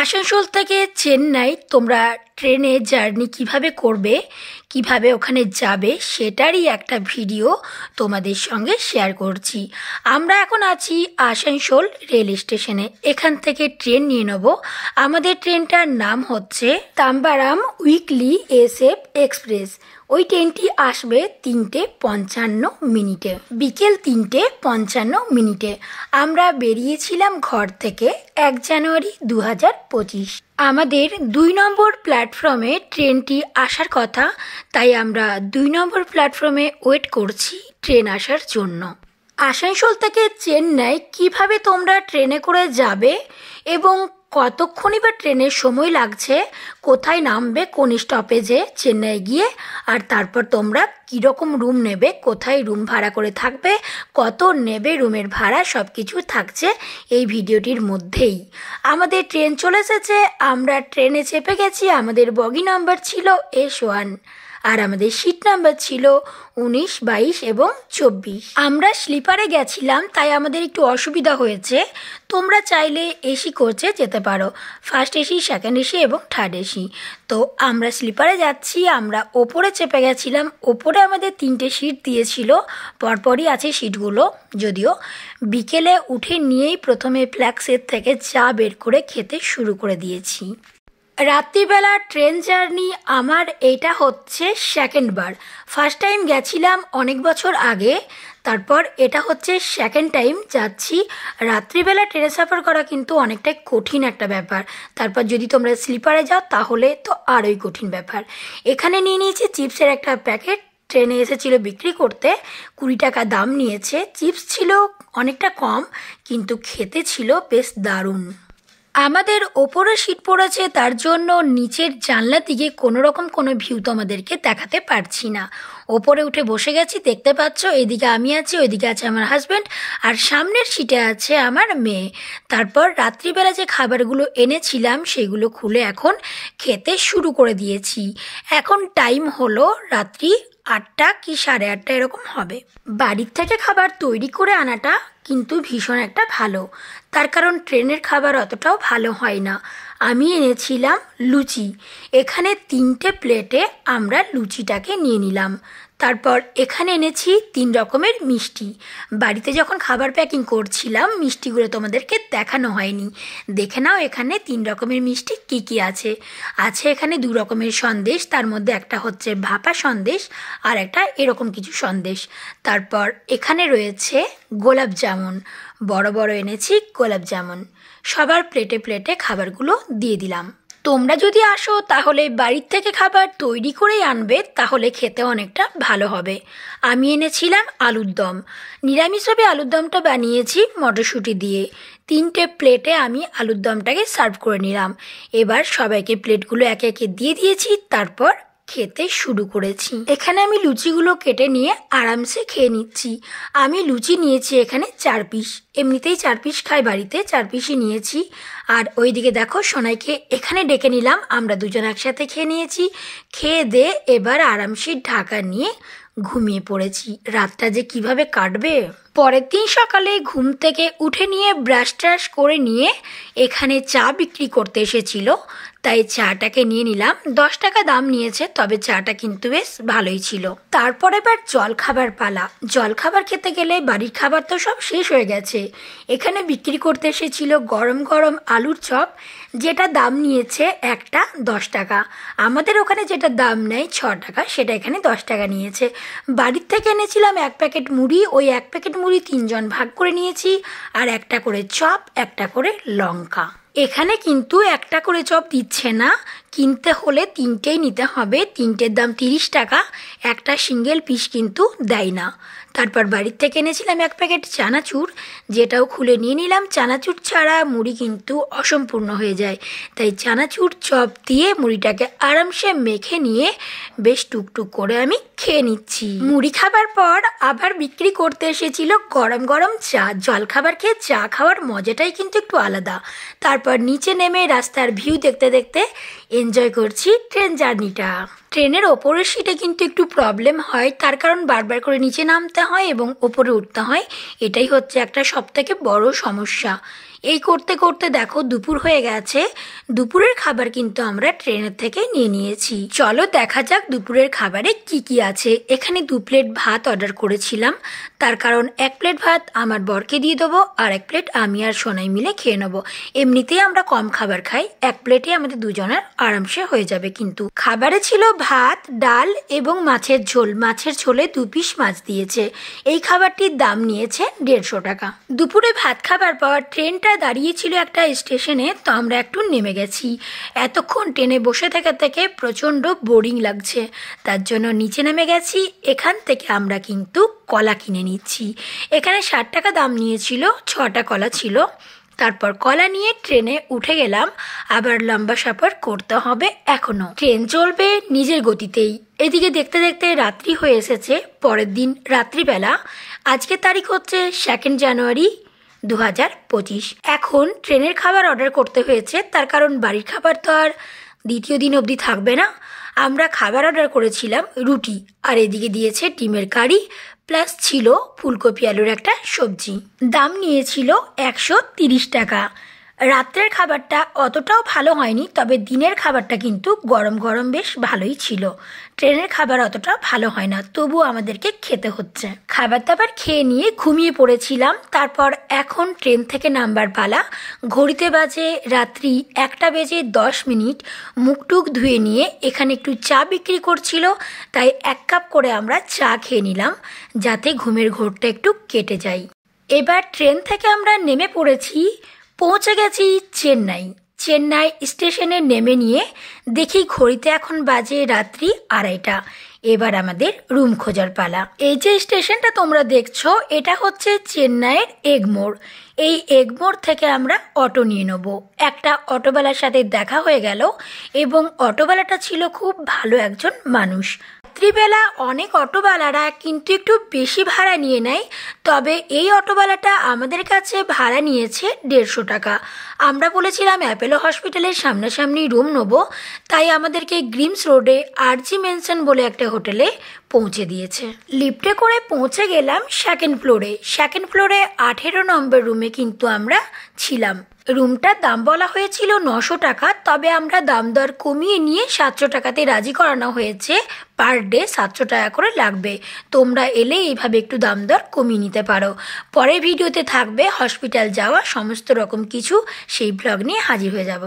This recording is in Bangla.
আসানসোল থেকে চেন্নাই তোমরা ট্রেনে জার্নি কিভাবে করবে, কিভাবে ওখানে যাবে সেটারই একটা ভিডিও তোমাদের সঙ্গে শেয়ার করছি। আমরা এখন আছি আসানসোল রেল স্টেশনে। এখান থেকে ট্রেন নিয়ে নেব। আমাদের ট্রেনটার নাম হচ্ছে তাম্বারাম উইকলি SF এক্সপ্রেস। ওই ট্রেনটি আসবে 3:55 বিকেল 3:55। আমরা বেরিয়েছিলাম ঘর থেকে 1 জানুয়ারি 2025। আমাদের 2 নম্বর প্ল্যাটফর্মে ট্রেনটি আসার কথা, তাই আমরা 2 নম্বর প্ল্যাটফর্মে ওয়েট করছি ট্রেন আসার জন্য। আসানসোল থেকে চেন্নাই কিভাবে তোমরা ট্রেনে করে যাবে এবং কতক্ষণই বা ট্রেনের সময় লাগছে, কোথায় নামবে কোন স্টপেজে চেন্নাই গিয়ে, আর তারপর তোমরা কীরকম রুম নেবে, কোথায় রুম ভাড়া করে থাকবে, কত নেবে রুমের ভাড়া, সব কিছু থাকছে এই ভিডিওটির মধ্যেই। আমাদের ট্রেন চলে এসেছে, আমরা ট্রেনে চেপে গেছি। আমাদের বগি নাম্বার ছিল S1 আর আমাদের সিট নাম্বার ছিল 19, 22 এবং 24। আমরা স্লিপারে গেছিলাম, তাই আমাদের একটু অসুবিধা হয়েছে। তোমরা চাইলে এসি কোচে যেতে পারো, ফার্স্ট এসি, সেকেন্ড এসি এবং থার্ড এসি। তো আমরা স্লিপারে যাচ্ছি। আমরা ওপরে চেপে গেছিলাম। ওপরে আমাদের 3টে সিট দিয়েছিল, পরপরই আছে সিটগুলো। যদিও বিকেলে উঠে নিয়েই প্রথমে ফ্ল্যাক্সের থেকে চা বের করে খেতে শুরু করে দিয়েছি। রাত্রিবেলা ট্রেন জার্নি আমার এটা হচ্ছে সেকেন্ড বার। ফার্স্ট টাইম গেছিলাম অনেক বছর আগে, তারপর এটা হচ্ছে সেকেন্ড টাইম যাচ্ছি। রাত্রিবেলা ট্রেনে সফর করা কিন্তু অনেকটাই কঠিন একটা ব্যাপার। তারপর যদি তোমরা স্লিপারে যাও তাহলে তো আরোই কঠিন ব্যাপার। এখানে নিয়ে নিয়েছি চিপসের একটা প্যাকেট। ট্রেনে এসেছিল বিক্রি করতে, 20 টাকা দাম নিয়েছে। চিপস ছিল অনেকটা কম, কিন্তু খেতে ছিল বেশ দারুণ। আমাদের ওপরে সিট পড়েছে, তার জন্য নিচের জানলা দিকে কোনো ভিউ তোমাদেরকে দেখাতে পারছি না। ওপরে উঠে বসে গেছি, দেখতে পাচ্ছ। এদিকে আমি আছি, ওইদিকে আছে আমার হাজব্যান্ড, আর সামনের সিটে আছে আমার মেয়ে। তারপর রাত্রিবেলা যে খাবারগুলো এনেছিলাম সেগুলো খুলে এখন খেতে শুরু করে দিয়েছি। এখন টাইম হলো রাত্রি 8টা কি 8:30 এরকম হবে। বাড়ির থেকে খাবার তৈরি করে আনাটা কিন্তু ভীষণ একটা ভালো, তার কারণ ট্রেনের খাবার অতটাও ভালো হয় না। আমি এনেছিলাম লুচি। এখানে 3টে প্লেটে আমরা লুচিটাকে নিয়ে নিলাম। তারপর এখানে এনেছি 3 রকমের মিষ্টি। বাড়িতে যখন খাবার প্যাকিং করছিলাম মিষ্টিগুলো তোমাদেরকে দেখানো হয়নি, দেখে নাও এখানে 3 রকমের মিষ্টি কী কী আছে। এখানে 2 রকমের সন্দেশ, তার মধ্যে একটা হচ্ছে ভাপা সন্দেশ আর একটা এরকম কিছু সন্দেশ। তারপর এখানে রয়েছে গোলাপ জামুন, বড় বড় এনেছি গোলাপ জামুন। সবার প্লেটে প্লেটে খাবারগুলো দিয়ে দিলাম। তোমরা যদি আসো তাহলে বাড়ির থেকে খাবার তৈরি করেই আনবে, তাহলে খেতে অনেকটা ভালো হবে। আমি এনেছিলাম আলুর দম। নিরামিষভাবে আলুর দমটা বানিয়েছি মটরশুঁটি দিয়ে। 3টে প্লেটে আমি আলুর দমটাকে সার্ভ করে নিলাম। এবার সবাইকে প্লেটগুলো একে একে দিয়ে দিয়েছি, তারপর খেতে শুরু করেছি। এখানে আমি লুচিগুলো কেটে নিয়ে আরামসে খেয়ে নিচ্ছি। আমি লুচি নিয়েছি এখানে 4 পিস। এমনিতেই 4 পিস খাই বাড়িতে, 4 পিসই নিয়েছি। আর ওইদিকে দেখো সোনাইকে এখানে ডেকে নিলাম, আমরা দুজন একসাথে খেয়ে নিয়েছি। খেয়ে দিয়ে এবার আরামসে ঢাকা নিয়ে ঘুমিয়ে পড়েছি। রাতটা যে কিভাবে কাটবে। পরের দিন সকালে ঘুম থেকে উঠে নিয়ে ব্রাশ ট্রাশ করে নিয়ে এখানে চা বিক্রি করতে এসেছিল, তাই চাটাকে নিয়ে নিলাম। 10 টাকা দাম নিয়েছে, তবে চাটা কিন্তু বেশ ভালোই ছিল। তারপর এবার জলখাবার পালা। জলখাবার খেতে গেলে বাড়ির খাবার তো সব শেষ হয়ে গেছে। এখানে বিক্রি করতে এসেছিল গরম গরম আলুর চপ, যেটা দাম নিয়েছে একটা 10 টাকা। আমাদের ওখানে যেটা দাম নেয় 6 টাকা, সেটা এখানে 10 টাকা নিয়েছে। বাড়ির থেকে এনেছিলাম 1 প্যাকেট মুড়ি। ওই 1 প্যাকেট মুড়ি 3 জন ভাগ করে নিয়েছি, আর একটা করে চপ, একটা করে লঙ্কা। এখানে কিন্তু একটা করে চপ দিচ্ছে না, কিনতে হলে 3টেই নিতে হবে। 3টের দাম 30 টাকা, একটা সিঙ্গেল পিস কিন্তু দেয় না। তারপর বাড়ির থেকে এনেছিলাম 1 প্যাকেট চানাচুর, যেটাও খুলে নিয়ে নিলাম। চানাচুর ছাড়া মুড়ি কিন্তু অসম্পূর্ণ হয়ে যায়, তাই চানাচুর চপ দিয়ে মুড়িটাকে আরামসে মেখে নিয়ে বেশ টুকটুক করে আমি খেয়ে নিচ্ছি। মুড়ি খাবার পর আবার বিক্রি করতে এসেছিল গরম গরম চা। জলখাবার খেয়ে চা খাওয়ার মজাটাই কিন্তু একটু আলাদা। তারপর নিচে নেমে রাস্তার ভিউ দেখতে দেখতে এনজয় করছি ট্রেন জার্নিটা। ট্রেনের ওপরের সিটে কিন্তু একটু প্রবলেম হয়, তার কারণ বারবার করে নিচে নামতে হয় এবং ওপরে উঠতে হয়। এটাই হচ্ছে একটা সবথেকে বড় সমস্যা। এই করতে করতে দেখো দুপুর হয়ে গেছে। দুপুরের খাবার কিন্তু আমরা ট্রেনের থেকে নিয়ে নিয়েছি। চলো দেখা যাক দুপুরের খাবারে কি কি আছে। এখানে 2 প্লেট ভাত অর্ডার করেছিলাম, তার কারণ 1 প্লেট ভাত আমার বরকে দিয়ে দেবো আর 1 প্লেট আমি আর সোনাই মিলে খেয়ে নেবো। এমনিতেই আমরা কম খাবার খাই, 1 প্লেটে আমাদের দুজনের আরামসে হয়ে যাবে। কিন্তু খাবারে ছিল ভাত, ডাল এবং মাছের ঝোল। মাছের ঝোলে 2 পিস মাছ দিয়েছে। এই খাবারটির দাম নিয়েছে 150 টাকা। দুপুরে ভাত খাবার পর ট্রেনটা দাঁড়িয়েছিল একটা স্টেশনে, তো আমরা একটু নেমে গেছি। এতক্ষণ ট্রেনে বসে থেকে থেকে প্রচণ্ড বোরিং লাগছে, তার জন্য নিচে নেমে গেছি। এখান থেকে আমরা কিন্তু কলা কিনে নিচ্ছি। এখানে 60 টাকা দাম নিয়েছিল, 6টা কলা ছিল। তারপর কলা নিয়ে ট্রেনে উঠে গেলাম। আবার লম্বা সফর করতে হবে এখনো। ট্রেন চলবে নিজের গতিতেই। এদিকে দেখতে দেখতে রাত্রি হয়ে এসেছে। পরের দিন রাত্রিবেলা। আজকের তারিখ হচ্ছে 2 জানুয়ারি 2025। এখন ট্রেনের খাবার অর্ডার করতে হয়েছে, তার কারণ বাড়ির খাবার তো আর দ্বিতীয় দিন অবধি থাকবে না। আমরা খাবার অর্ডার করেছিলাম রুটি, আর এদিকে দিয়েছে ডিমের কারি, প্লাস ছিল ফুলকপি আলুর একটা সবজি। দাম নিয়েছিল 130 টাকা। রাত্রের খাবারটা অতটাও ভালো হয়নি, তবে দিনের খাবারটা কিন্তু গরম গরম বেশ ভালোই ছিল। ট্রেনের খাবার অতটা ভালো হয় না, তবুও আমাদেরকে খেতে হচ্ছে। খাবার দাবার খেয়ে নিয়ে ঘুমিয়ে পড়েছিলাম। তারপর এখন ট্রেন থেকে নামবার পালা। ঘড়িতে বাজে রাত্রি 1:10। মুখ টুক ধুয়ে নিয়ে এখানে একটু চা বিক্রি করছিল, তাই 1 কাপ করে আমরা চা খেয়ে নিলাম, যাতে ঘুমের ঘোরটা একটু কেটে যায়। এবার ট্রেন থেকে আমরা নেমে পড়েছি, পৌঁছে গেছি চেন্নাই। চেন্নাই স্টেশনে নেমে নিয়ে দেখি ঘড়িতে এখন বাজে রাত্রি 2:30। এবার আমাদের রুম খোঁজার পালা। এই যে স্টেশনটা তোমরা দেখছো, এটা হচ্ছে চেন্নাইয়ের এগমোর। এই এগমোর থেকে আমরা অটো নিয়ে নেব। একটা অটোওয়ালার সাথে দেখা হয়ে গেল এবং অটোওয়ালাটা ছিল খুব ভালো একজন মানুষ। রাত্রিবেলা অনেক অটোওয়ালারা কিন্তু একটু বেশি ভাড়া নিয়ে নেয়, তবে এই অটোওয়ালাটা আমাদের কাছে ভাড়া নিয়েছে 150 টাকা। আমরা বলেছিলাম অ্যাপেলো হসপিটালের সামনাসামনি রুম নেব, তাই আমাদেরকে গ্রিমস রোডে আরজি মেনশন বলে একটা হোটেলে পৌঁছে দিয়েছে। লিফটে করে পৌঁছে গেলাম 2nd ফ্লোরে। 2nd ফ্লোরে 18 নম্বর রুমে কিন্তু আমরা ছিলাম। রুমটার দাম বলা হয়েছিল 900 টাকা, তবে আমরা দাম দর কমিয়ে নিয়ে 700 টাকাতে রাজি করানো হয়েছে। পার ডে 700 টাকা করে লাগবে। তোমরা এলে এইভাবে একটু দাম দর কমিয়ে নিতে পারো। পরের ভিডিওতে থাকবে হসপিটাল যাওয়া সমস্ত রকম কিছু, সেই ব্লগ নিয়ে হাজির হয়ে যাব।